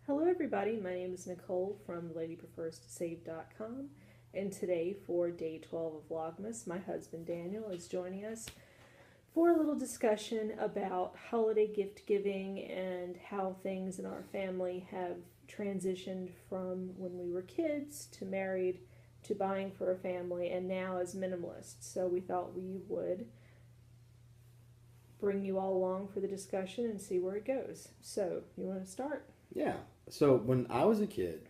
Hello everybody, my name is Nicole from LadyPrefersToSave.com, and today for day 12 of Vlogmas, my husband Daniel is joining us for a little discussion about holiday gift giving and how things in our family have transitioned from when we were kids to married to buying for a family and now as minimalists. So we thought we would bring you all along for the discussion and see where it goes. So, you want to start? Yeah. So when I was a kid,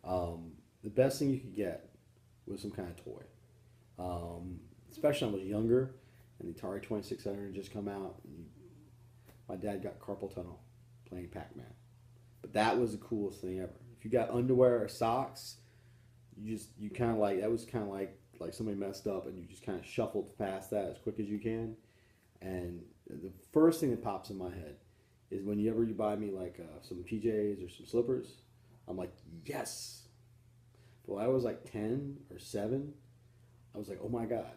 the best thing you could get was some kind of toy. Especially when I was younger, and the Atari 2600 had just come out. My dad got carpal tunnel playing Pac-Man. But that was the coolest thing ever. If you got underwear or socks, you kind of like, that was kind of like somebody messed up and you just kind of shuffled past that as quick as you can. And the first thing that pops in my head is whenever you buy me like some PJs or some slippers, I'm like, yes. But when I was like 10 or 7, I was like, oh my God,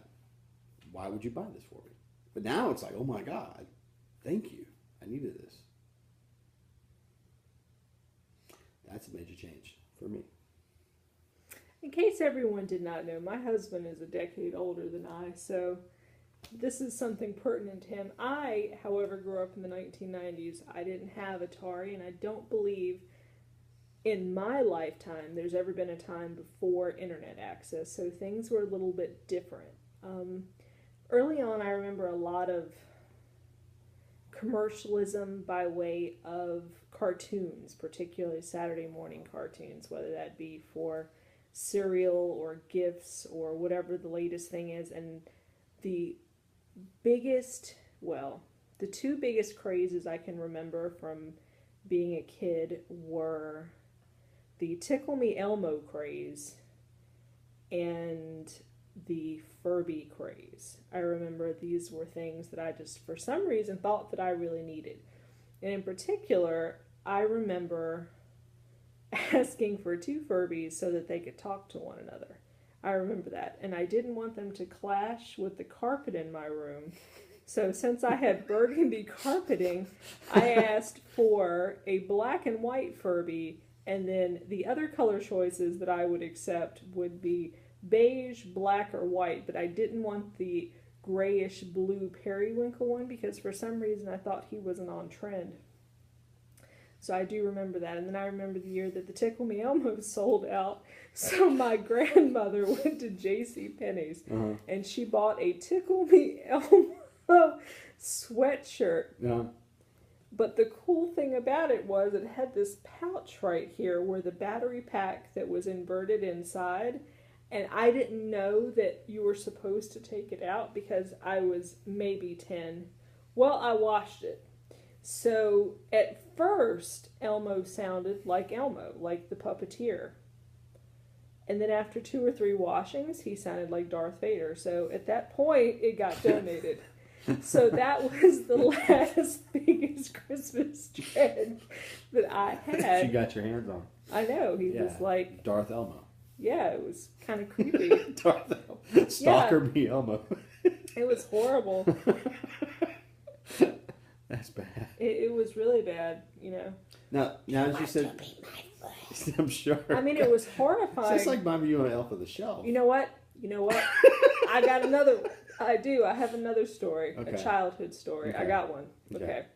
why would you buy this for me? But now it's like, oh my God, thank you. I needed this. That's a major change for me. In case everyone did not know, my husband is a decade older than I, so this is something pertinent to him. I, however, grew up in the 1990s. I didn't have Atari, and I don't believe in my lifetime there's ever been a time before internet access, so things were a little bit different. Early on, I remember a lot of commercialism by way of cartoons, particularly Saturday morning cartoons, whether that be for cereal or gifts or whatever the latest thing is. And the two biggest crazes I can remember from being a kid were the Tickle Me Elmo craze and the Furby craze. I remember these were things that I just, for some reason, thought that I really needed. And in particular, I remember asking for 2 Furbies so that they could talk to one another. I remember that. And I didn't want them to clash with the carpet in my room. So since I had burgundy carpeting, I asked for a black and white Furby, and then the other color choices that I would accept would be beige, black, or white, but I didn't want the grayish blue periwinkle one because for some reason I thought he wasn't on trend. So I do remember that. And then I remember the year that the Tickle Me Elmo sold out. So my grandmother went to JCPenney's and she bought a Tickle Me Elmo sweatshirt. Yeah. But the cool thing about it was it had this pouch right here where the battery pack that was inverted inside. And I didn't know that you were supposed to take it out because I was maybe 10. Well, I washed it. So at first, Elmo sounded like Elmo, like the puppeteer. And then after 2 or 3 washings, he sounded like Darth Vader. So at that point, it got donated. So that was the last biggest Christmas dread that I had. You got your hands on. I know. He was like Darth Elmo. Yeah, it was kind of creepy. Darth Elmo. Stalker me Elmo. It was horrible. That's bad. It was really bad, you know. Now as you said, I'm sure. I mean, it was horrifying. It's just like Mommy, you on Elf of the Shelf. You know what? I got another. I do. I have another story, a childhood story. Okay. I got one. Okay.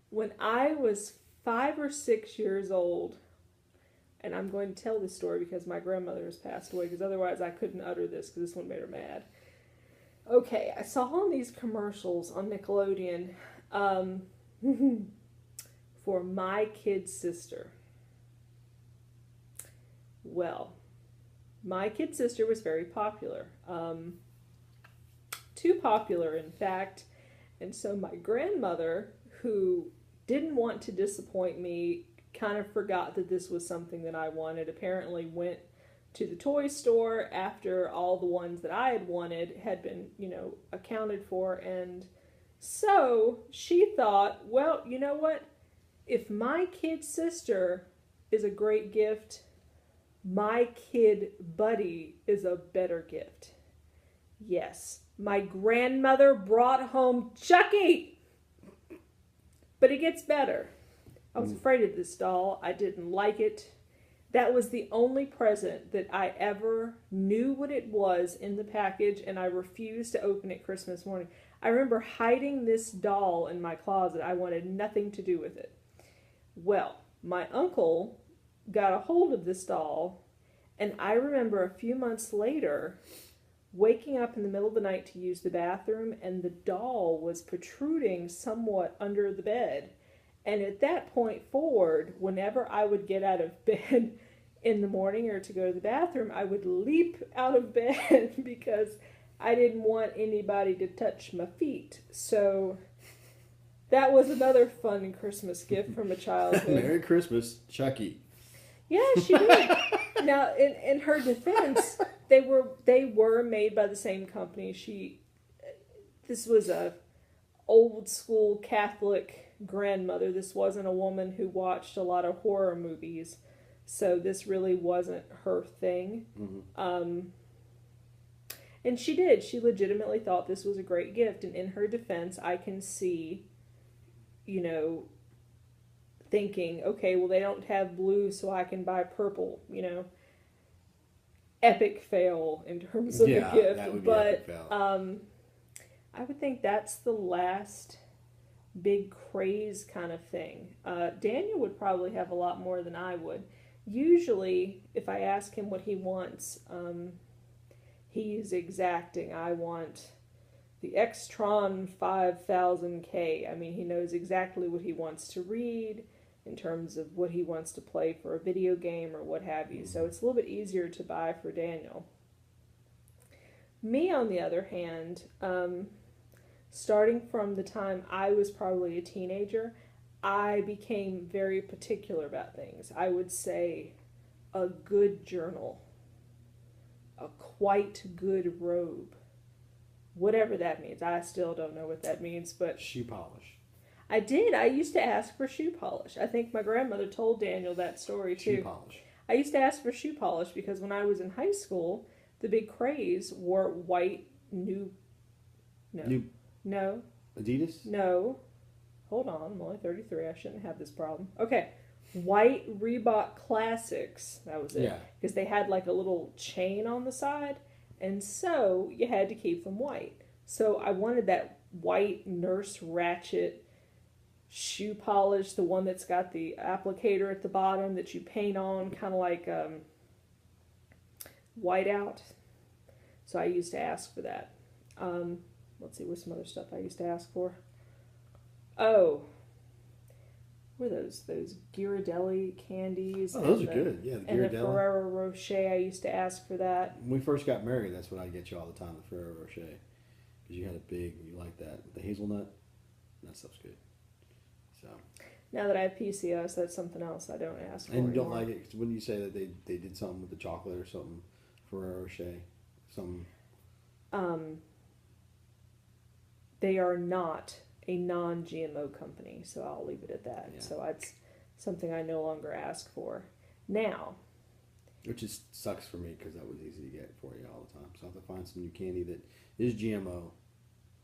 When I was 5 or 6 years old, and I'm going to tell this story because my grandmother has passed away, because otherwise I couldn't utter this because this one made her mad. Okay, I saw on these commercials on Nickelodeon for My Kid Sister. Well, My Kid Sister was very popular. Too popular, in fact. And so my grandmother, who didn't want to disappoint me, kind of forgot that this was something that I wanted, apparently went to the toy store after all the ones that I had wanted had been, accounted for. And so she thought, well, you know what? If My Kid Sister is a great gift, My Kid Buddy is a better gift. Yes, my grandmother brought home Chucky. But it gets better. I was afraid of this doll. I didn't like it. That was the only present that I ever knew what it was in the package, and I refused to open it Christmas morning. I remember hiding this doll in my closet. I wanted nothing to do with it. Well, my uncle got a hold of this doll, and I remember a few months later waking up in the middle of the night to use the bathroom, and the doll was protruding somewhat under the bed. And at that point forward, whenever I would get out of bed in the morning or to go to the bathroom, I would leap out of bed because I didn't want anybody to touch my feet. So that was another fun Christmas gift from a childhood. Merry Christmas, Chucky. Yeah, she did. Now, in her defense, they were made by the same company. This was a old school Catholic grandmother. This wasn't a woman who watched a lot of horror movies, so this really wasn't her thing. Mm-hmm. And she legitimately thought this was a great gift, and in her defense, I can see, thinking, okay, well, they don't have blue, so I can buy purple, epic fail in terms of a gift. That would be epic fail. I would think that's the last big craze kind of thing. Daniel would probably have a lot more than I would. Usually, if I ask him what he wants, he's exacting. I want the Extron 5000K. I mean, he knows exactly what he wants to read in terms of what he wants to play for a video game or what have you. So it's a little bit easier to buy for Daniel. Me, on the other hand, starting from the time I was probably a teenager, I became very particular about things. I would say a good journal, a quite good robe, whatever that means. I still don't know what that means, but... Shoe polish. I did. I used to ask for shoe polish. I think my grandmother told Daniel that story, too. Shoe polish. I used to ask for shoe polish because when I was in high school, the big craze wore white No. Adidas? No. Hold on. I'm only 33. I shouldn't have this problem. Okay. White Reebok Classics. That was it. Yeah. Because they had like a little chain on the side. And so you had to keep them white. So I wanted that white Nurse Ratchet shoe polish, the one that's got the applicator at the bottom that you paint on, kind of like whiteout. So I used to ask for that. Let's see, what's some other stuff I used to ask for? Oh, what are those Ghirardelli candies? Oh, those are good. Yeah, the and the Ghirardelli. Ferrero Rocher. I used to ask for that. When we first got married, that's what I'd get you all the time, the Ferrero Rocher. Because you had you like that. The hazelnut, that stuff's good. So now that I have PCOS, that's something else I don't ask for and you anymore. don't like it? Wouldn't you say that they did something with the chocolate or something? Ferrero Rocher? Something? They are not a non-GMO company, so I'll leave it at that. Yeah. So it's something I no longer ask for. Now... Which just sucks for me because that was easy to get for you all the time. So I have to find some new candy that is GMO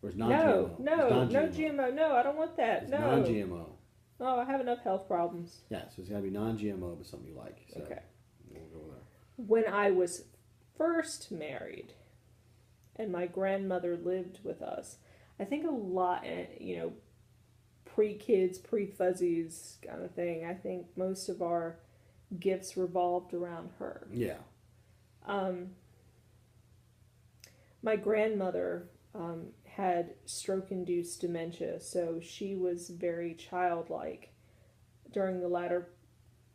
or is non-GMO. No GMO. No, I don't want that. It's no. non-GMO. Oh, I have enough health problems. Yeah, so it's got to be non-GMO, but something you like. So okay. We'll go there. When I was first married and my grandmother lived with us, I think a lot, pre-kids, pre-fuzzies kind of thing, I think most of our gifts revolved around her. Yeah. My grandmother had stroke-induced dementia, so she was very childlike during the latter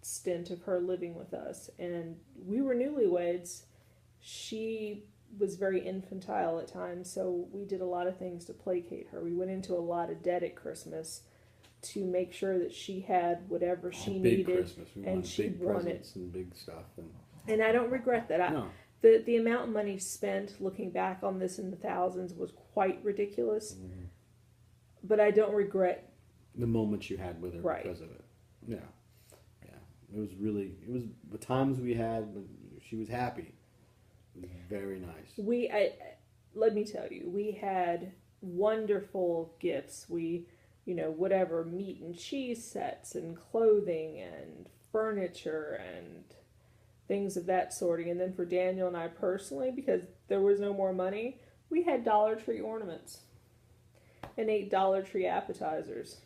stint of her living with us. And we were newlyweds. She was very infantile at times, so we did a lot of things to placate her. We went into a lot of debt at Christmas to make sure that she had whatever she needed. Christmas. We and she big wanted presents and big stuff. And I don't regret that. No. The amount of money spent looking back on this in the thousands was quite ridiculous. Mm-hmm. But I don't regret the moments you had with her because of it. Yeah. Yeah. It was the times we had when she was happy. It was very nice. Let me tell you, we had wonderful gifts. We, whatever meat and cheese sets and clothing and furniture and things of that sort. And then for Daniel and I personally, because there was no more money, we had Dollar Tree ornaments and ate Dollar Tree appetizers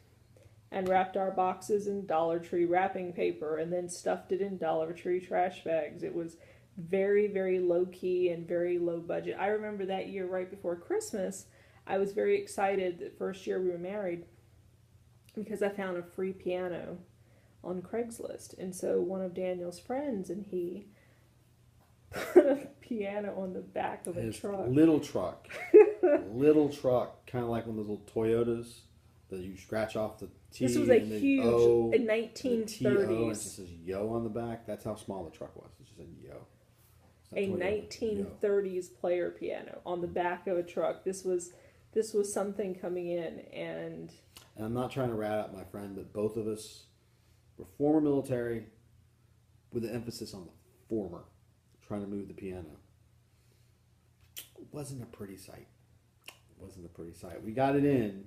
and wrapped our boxes in Dollar Tree wrapping paper and then stuffed it in Dollar Tree trash bags. It was very, very low key and very low budget. I remember that year right before Christmas, I was very excited the first year we were married because I found a free piano on Craigslist. And so one of Daniel's friends and he put a piano on the back of a truck. Little truck. Little truck. Kind of like one of those little Toyotas that you scratch off the T. This was a huge, O, in 1930s. and it just says yo on the back. That's how small the truck was. It just said yo. A Toyota, 1930s player piano on the back of a truck. This was something coming in, and I'm not trying to rat out my friend, but both of us were former military with an emphasis on the former, trying to move the piano. It wasn't a pretty sight. We got it in.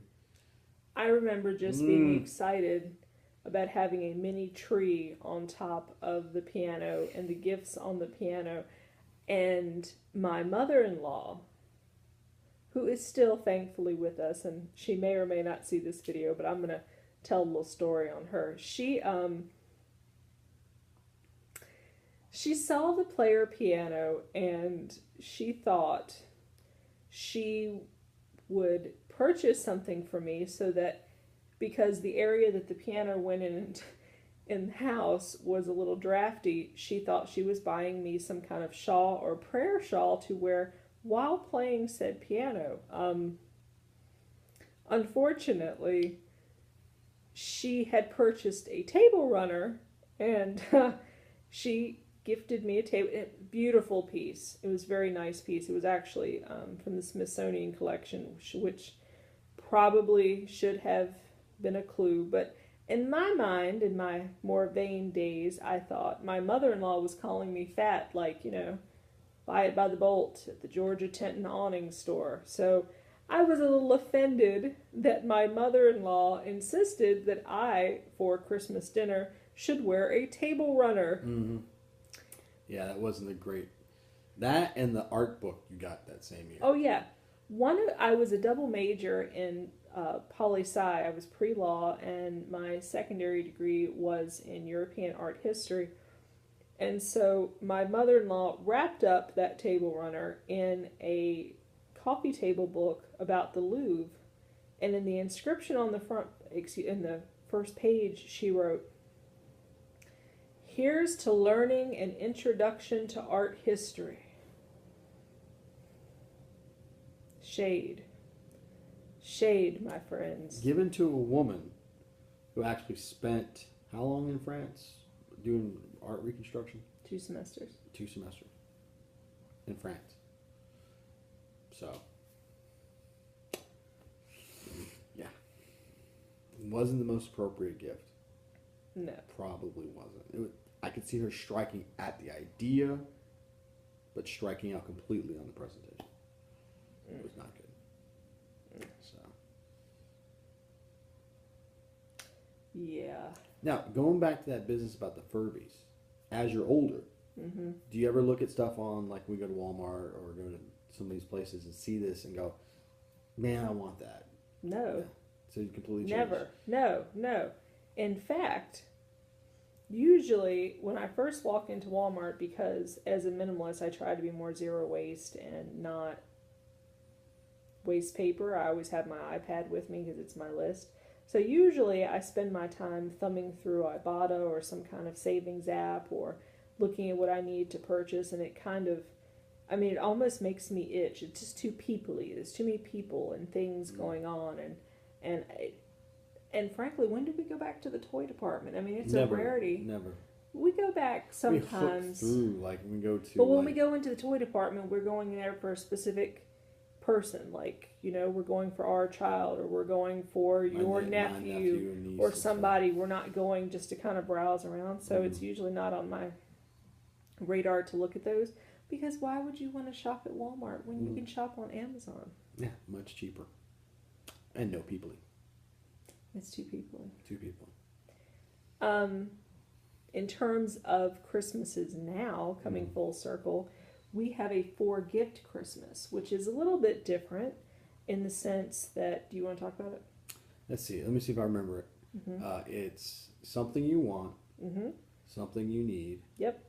I remember just being excited about having a mini tree on top of the piano and the gifts on the piano. And my mother-in-law, who is still thankfully with us, and she may or may not see this video, but I'm going to tell a little story on her. She saw the player piano and she thought she would purchase something for me so that, because the area that the piano went in the house was a little drafty, she thought she was buying me some kind of shawl or prayer shawl to wear while playing said piano. Unfortunately, she had purchased a table runner, and she gifted me a beautiful piece. It was a very nice piece. It was actually from the Smithsonian collection, which probably should have been a clue, but in my mind, in my more vain days, I thought my mother-in-law was calling me fat, like, buy it by the bolt at the Georgia Tenton awning store. So I was a little offended that my mother-in-law insisted that I, for Christmas dinner, should wear a table runner. Mm-hmm. Yeah, that wasn't a great... That and the art book you got that same year. Oh, yeah. I was a double major in poli-sci. I was pre-law, and my secondary degree was in European art history. And so my mother-in-law wrapped up that table runner in a coffee table book about the Louvre. And in the inscription on the in the first page, she wrote, "Here's to learning an introduction to art history." Shade, my friends. Given to a woman who actually spent how long in France doing art reconstruction? 2 semesters. 2 semesters in France. So, yeah. It wasn't the most appropriate gift. No. Probably wasn't. I could see her striking at the idea, but striking out completely on the presentation. It was not good. So. Yeah. Now, going back to that business about the Furbies, as you're older, do you ever look at stuff on, like, we go to Walmart or go to some of these places and see this and go, man, I want that? No. Yeah. So you completely change. Never. No. In fact, usually when I first walk into Walmart, because as a minimalist, I try to be more zero waste and not waste paper. I always have my iPad with me because it's my list. So usually I spend my time thumbing through Ibotta or some kind of savings app or looking at what I need to purchase, and it kind of, it almost makes me itch. It's just too people-y. There's too many people and things going on, and frankly, when did we go back to the toy department? It's Never, a rarity. Never. We go back sometimes. We hook through, like we go to. But when we go into the toy department, we're going there for a specific person, like, we're going for our child, or we're going for your nephew or somebody. We're not going just to kind of browse around, so it's usually not on my radar to look at those, because why would you want to shop at Walmart when you can shop on Amazon? Yeah, much cheaper. And no people. It's 2 people. 2 people. In terms of Christmases now, coming full circle, we have a 4-gift Christmas, which is a little bit different in the sense that, do you want to talk about it? Let's see. Let me see if I remember it. Mm-hmm. It's something you want, Mm-hmm. something you need, Yep.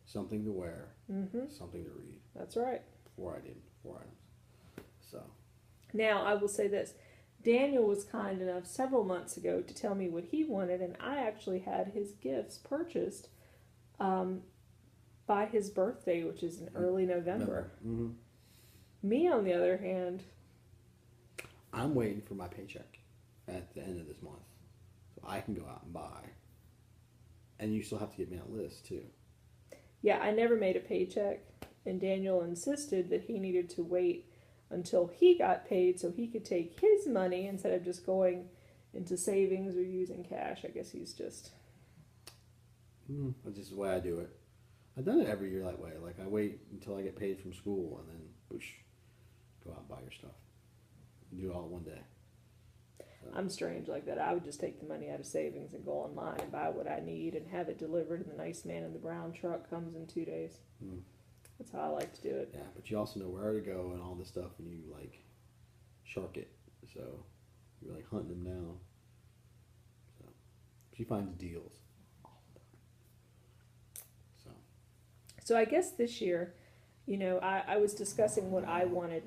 something to wear, Mm-hmm. something to read. That's right. 4 items. So. Now, I will say this. Daniel was kind enough several months ago to tell me what he wanted, and I actually had his gifts purchased by his birthday, which is in early November. Mm-hmm. Me, on the other hand, I'm waiting for my paycheck at the end of this month so I can go out and buy. And you still have to get me on a list, too. yeah, I never made a paycheck, and Daniel insisted that he needed to wait until he got paid so he could take his money instead of just going into savings or using cash. I guess he's just... That's just the way I do it. I've done it every year that way. Like, I wait until I get paid from school and then, whoosh, go out and buy your stuff. And do it all in one day. So. I'm strange like that. I would just take the money out of savings and go online and buy what I need and have it delivered, and the nice man in the brown truck comes in 2 days. That's how I like to do it. Yeah, but you also know where to go and all this stuff, and you, like, shark it. So, you're, like, hunting them down. So, she finds deals all the time. So I guess this year, you know, I was discussing what I wanted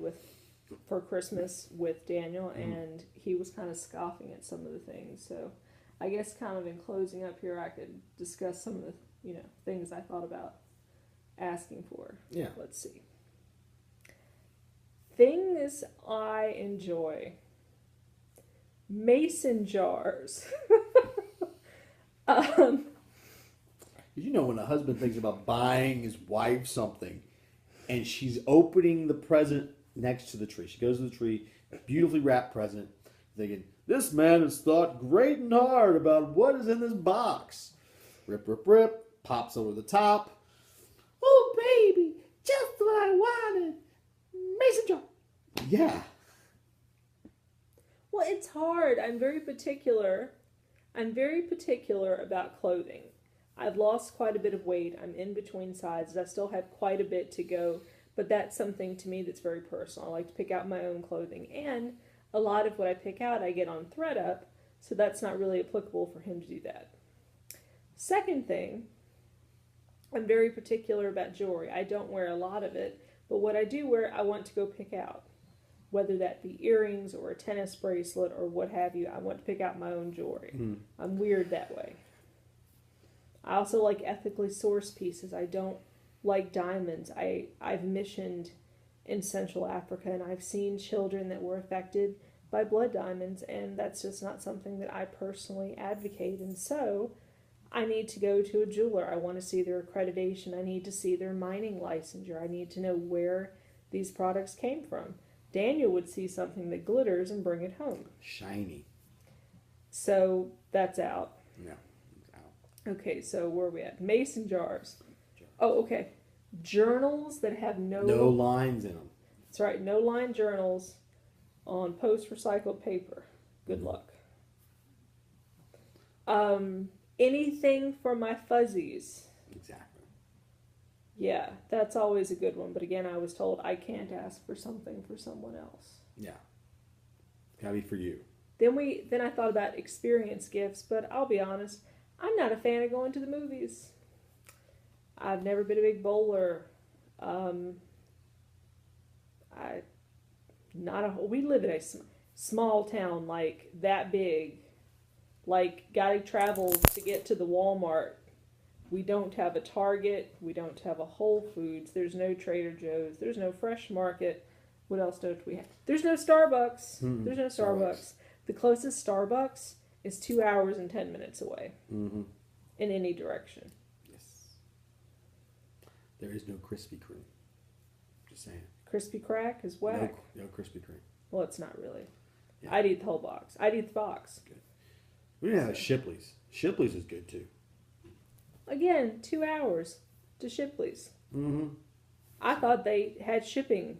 for Christmas with Daniel, and he was kind of scoffing at some of the things. So I guess kind of in closing up here, I could discuss some of the, you know, things I thought about asking for. Yeah. Let's see. Things I enjoy. Mason jars. You know, when a husband thinks about buying his wife something, and she's opening the present next to the tree. She goes to the tree, beautifully wrapped present, thinking, this man has thought great and hard about what is in this box. Rip, rip, rip, pops over the top. Oh, baby, just what I wanted. Mason jar. Yeah. Well, it's hard. I'm very particular about clothing. I've lost quite a bit of weight. I'm in between sizes. I still have quite a bit to go, but that's something to me that's very personal. I like to pick out my own clothing, and a lot of what I pick out I get on ThreadUp, so that's not really applicable for him to do that. Second thing, I'm very particular about jewelry. I don't wear a lot of it, but what I do wear, I want to go pick out. Whether that be earrings or a tennis bracelet or what have you, I want to pick out my own jewelry. I'm weird that way. I also like ethically sourced pieces. I don't like diamonds. I've missioned in Central Africa, and I've seen children that were affected by blood diamonds, and that's just not something that I personally advocate. And so I need to go to a jeweler. I want to see their accreditation. I need to see their mining licensure. I need to know where these products came from. Daniel would see something that glitters and bring it home. Shiny. So that's out. Yeah, it's out. Okay, so where are we at? Mason jars. Oh, okay. Journals that have no lines in them. That's right, no line journals on post-recycled paper. Good luck. Anything for my fuzzies. Exactly. Yeah, that's always a good one. But again, I was told I can't ask for something for someone else. Yeah. Gotta be for you. Then I thought about experience gifts, but I'll be honest, I'm not a fan of going to the movies. I've never been a big bowler. We live in a small town, like that big. Like, gotta travel to get to the Walmart. We don't have a Target. We don't have a Whole Foods. There's no Trader Joe's. There's no Fresh Market. What else don't we have? There's no Starbucks. There's no Starbucks. The closest Starbucks is 2 hours and 10 minutes away. In any direction. Yes. There is no Krispy Kreme. Just saying. Crispy Crack is whack. No Krispy Kreme. Well, it's not really. Yeah. I'd eat the whole box. I'd eat the box. Good. We didn't have Shipley's. Shipley's is good too. Again, 2 hours to Shipley's. I thought they had shipping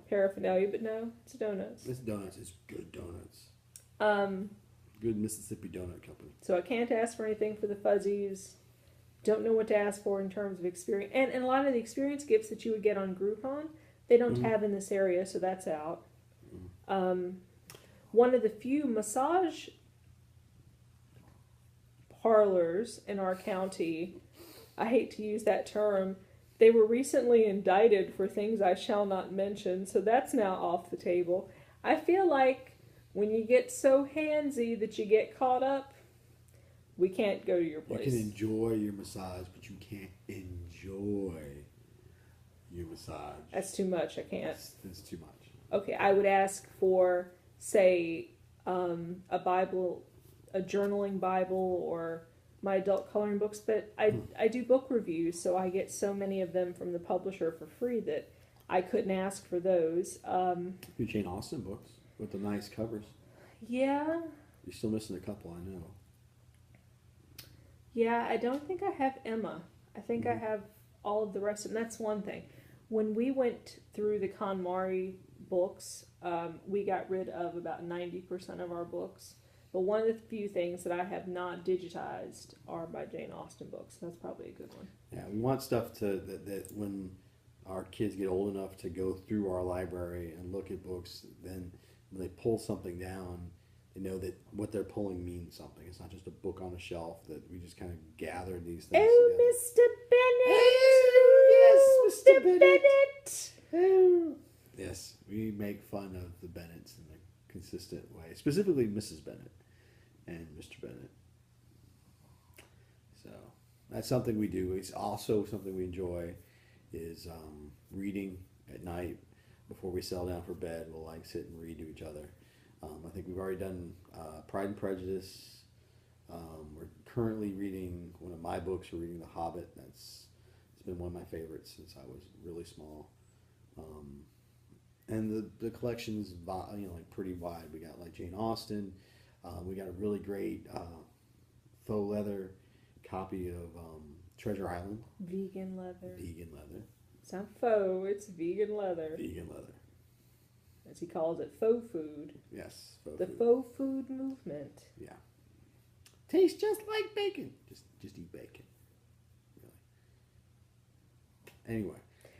paraphernalia, but no, it's donuts. It's donuts. It's good donuts. Good Mississippi Donut Company. So I can't ask for anything for the fuzzies. Don't know what to ask for in terms of experience. And a lot of the experience gifts that you would get on Groupon, they don't have in this area, so that's out. One of the few massage parlors in our county, I hate to use that term, they were recently indicted for things I shall not mention, so that's now off the table. I feel like when you get so handsy that you get caught up, we can't go to your place. You can enjoy your massage, but you can't enjoy your massage. That's too much. I can't. That's too much. Okay, I would ask for, say, a Bible, a journaling Bible, or my adult coloring books, but I do book reviews, so I get so many of them from the publisher for free that I couldn't ask for those. Your Jane Austen books with the nice covers. Yeah. You're still missing a couple, I know. Yeah, I don't think I have Emma. I think I have all of the rest, and that's one thing. When we went through the KonMari books, we got rid of about 90% of our books. But one of the few things that I have not digitized are my Jane Austen books. That's probably a good one. Yeah, we want stuff that when our kids get old enough to go through our library and look at books, then when they pull something down, they know that what they're pulling means something. It's not just a book on a shelf that we just kind of gathered these things Oh, together. Mr. Bennett! Yes, Mr. Bennett! Yes, we make fun of the Bennetts in a consistent way, specifically Mrs. Bennett and Mr. Bennett. So that's something we do. It's also something we enjoy is reading at night before we settle down for bed. We'll like sit and read to each other. I think we've already done Pride and Prejudice. We're currently reading one of my books. We're reading The Hobbit. It's been one of my favorites since I was really small. And the collection's like pretty wide. We got like Jane Austen. We got a really great faux leather copy of Treasure Island. Vegan leather. Vegan leather. It's not faux, it's vegan leather. Vegan leather. As he calls it, faux food. Yes. Faux the food. faux food movement. Yeah. Tastes just like bacon. Just eat bacon. Really. Anyway.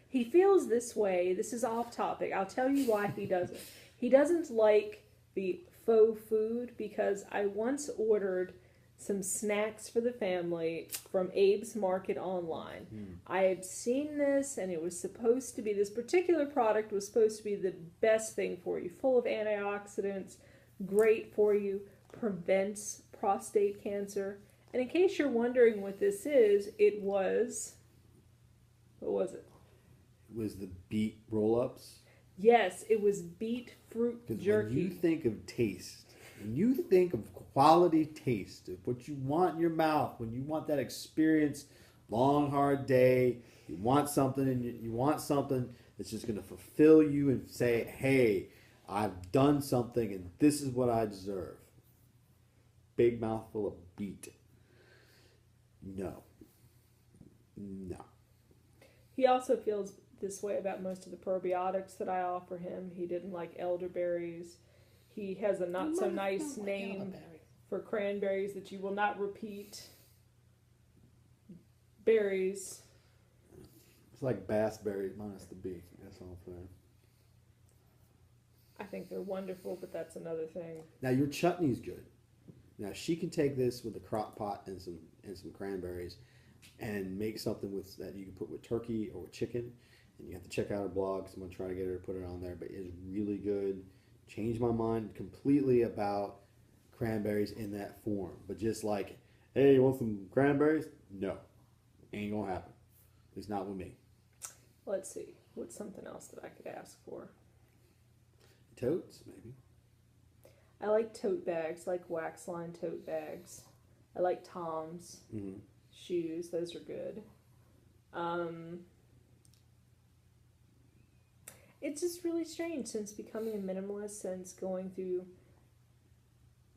He feels this way. This is off topic. I'll tell you why he doesn't. He doesn't like the faux food because I once ordered some snacks for the family from Abe's Market online. I had seen this, and it was supposed to be, this particular product was supposed to be the best thing for you, full of antioxidants, great for you, prevents prostate cancer. And in case you're wondering what this is, it was, what was it? It was the beet roll-ups. Yes, it was beet fruit jerky. When you think of taste, when you think of quality taste, of what you want in your mouth, when you want that experience, long, hard day, you want something, and you want something that's just going to fulfill you and say, hey, I've done something, and this is what I deserve. Big mouthful of beet. No. He also feels this way about most of the probiotics that I offer him. He didn't like elderberries. He has a not so nice name for cranberries that you will not repeat. Berries. It's like bass berries minus the B. That's all I'm saying. I think they're wonderful, but that's another thing. Now your chutney's good. Now she can take this with a crock pot and some cranberries and make something with that you can put with turkey or with chicken. And you have to check out her blog because I'm going to try to get her to put it on there. But it's really good. Changed my mind completely about cranberries in that form. But just like, hey, you want some cranberries? No. Ain't going to happen. At least not with me. Let's see. What's something else that I could ask for? Totes, maybe. I like tote bags, like wax line tote bags. I like Tom's shoes. Those are good. It's just really strange since becoming a minimalist, since going through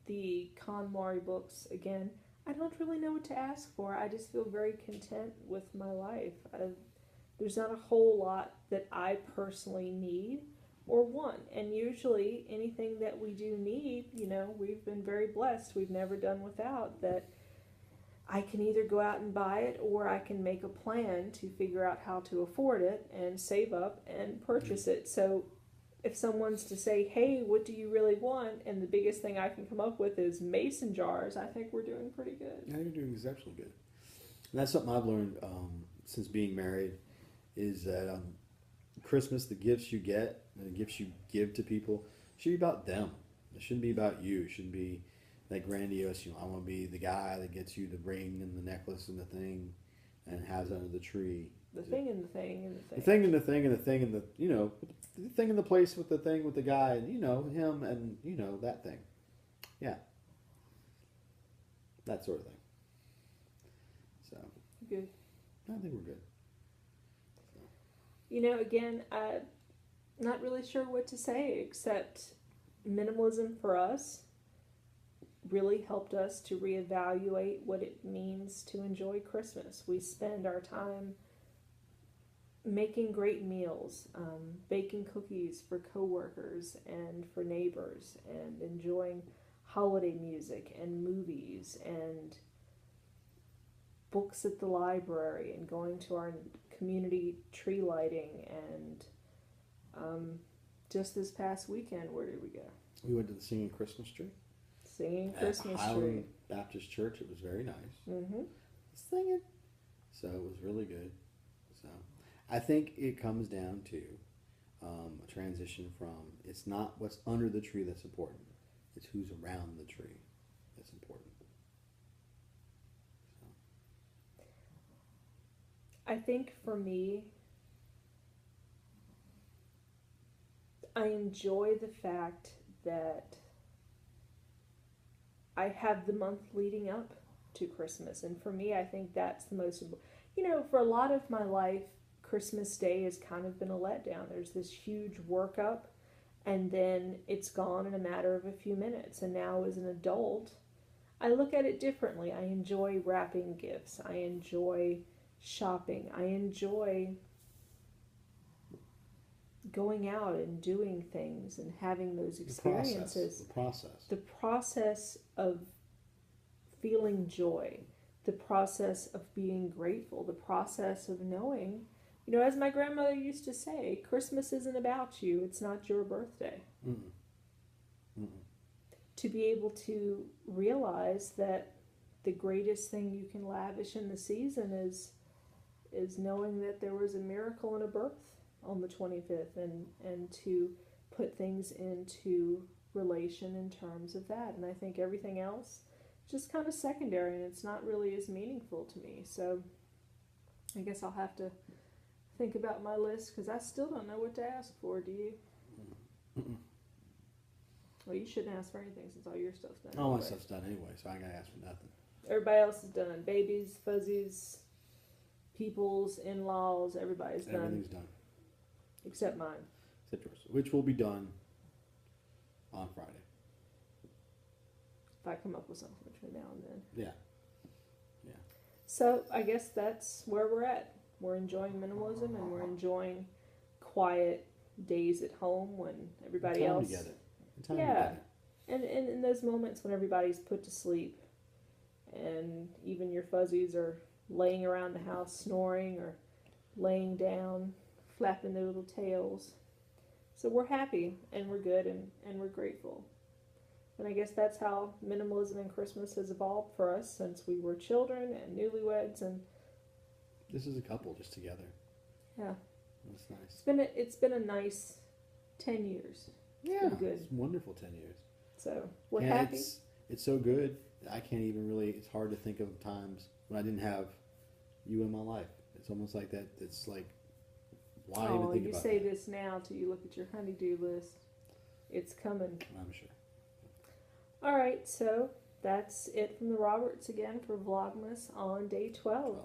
the KonMari books again. I don't really know what to ask for. I just feel very content with my life. There's not a whole lot that I personally need. or want. And usually anything that we do need, you know, we've been very blessed. We've never done without that. I can either go out and buy it, or I can make a plan to figure out how to afford it and save up and purchase it. So if someone's to say, hey, what do you really want? And the biggest thing I can come up with is mason jars, I think we're doing pretty good. Yeah, you're doing exceptionally good. And that's something I've learned since being married, is that Christmas, the gifts you get and the gifts you give to people should be about them. It shouldn't be about you. It shouldn't be that grandiose, you know, I want to be the guy that gets you the ring and the necklace and the thing and has it under the tree. The thing and the thing and the thing. The thing and the thing and the thing and the, you know, the thing in the place with the thing with the guy and, you know, him and, you know, that thing. Yeah. That sort of thing. So. Good. I think we're good. So. You know, again, I'm not really sure what to say except minimalism for us really helped us to reevaluate what it means to enjoy Christmas. We spend our time making great meals, baking cookies for coworkers and for neighbors, and enjoying holiday music and movies and books at the library, and going to our community tree lighting. And just this past weekend, where did we go? We went to the Singing Christmas Tree. Singing Christmas at tree. Highland Baptist Church. It was very nice. Mm-hmm. Singing. So it was really good. So I think it comes down to a transition from, it's not what's under the tree that's important. It's who's around the tree that's important. So. I think for me, I enjoy the fact that I have the month leading up to Christmas. And for me, I think that's the most, you know, for a lot of my life, Christmas Day has kind of been a letdown. There's this huge workup, and then it's gone in a matter of a few minutes. And now as an adult, I look at it differently. I enjoy wrapping gifts. I enjoy shopping. I enjoy going out and doing things and having those experiences. The process of feeling joy, the process of being grateful, the process of knowing, you know, as my grandmother used to say, Christmas isn't about you, it's not your birthday. Mm-mm. Mm-mm. To be able to realize that the greatest thing you can lavish in the season is knowing that there was a miracle and a birth on the 25th, and to put things into relation in terms of that. And I think everything else is just kind of secondary, and it's not really as meaningful to me. So I guess I'll have to think about my list, because I still don't know what to ask for. Do you? Mm-mm. Well, you shouldn't ask for anything since all your stuff's done. All my stuff's done anyway, so I ain't gotta ask for nothing. Everybody else is done. Babies, fuzzies, peoples, in-laws, everybody's done. Everything's done. Except mine. Except yours, which will be done on Friday. If I come up with something between now and then. Yeah. Yeah. So I guess that's where we're at. We're enjoying minimalism, and we're enjoying quiet days at home when everybody time else. Together. Time yeah. together. And in those moments when everybody's put to sleep, and even your fuzzies are laying around the house snoring or laying down, flapping their little tails. So we're happy, and we're good, and we're grateful. And I guess that's how minimalism and Christmas has evolved for us since we were children and newlyweds. And this is a couple just together. Yeah. That's nice. It's been a nice 10 years. Yeah, good. It's wonderful 10 years. So we're and happy. It's so good. I can't even really, it's hard to think of times when I didn't have you in my life. It's almost like that. It's like, why even think about that? You say this now till you look at your honey-do list. It's coming. I'm sure. All right, so that's it from the Roberts again for Vlogmas on day 12.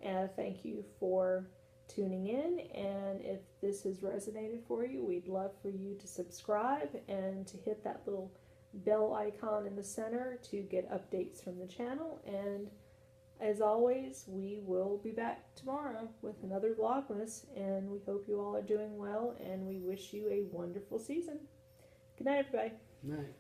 And thank you for tuning in. And if this has resonated for you, we'd love for you to subscribe and to hit that little bell icon in the center to get updates from the channel. And As always, we will be back tomorrow with another Vlogmas, and we hope you all are doing well, and we wish you a wonderful season. Good night, everybody. Night.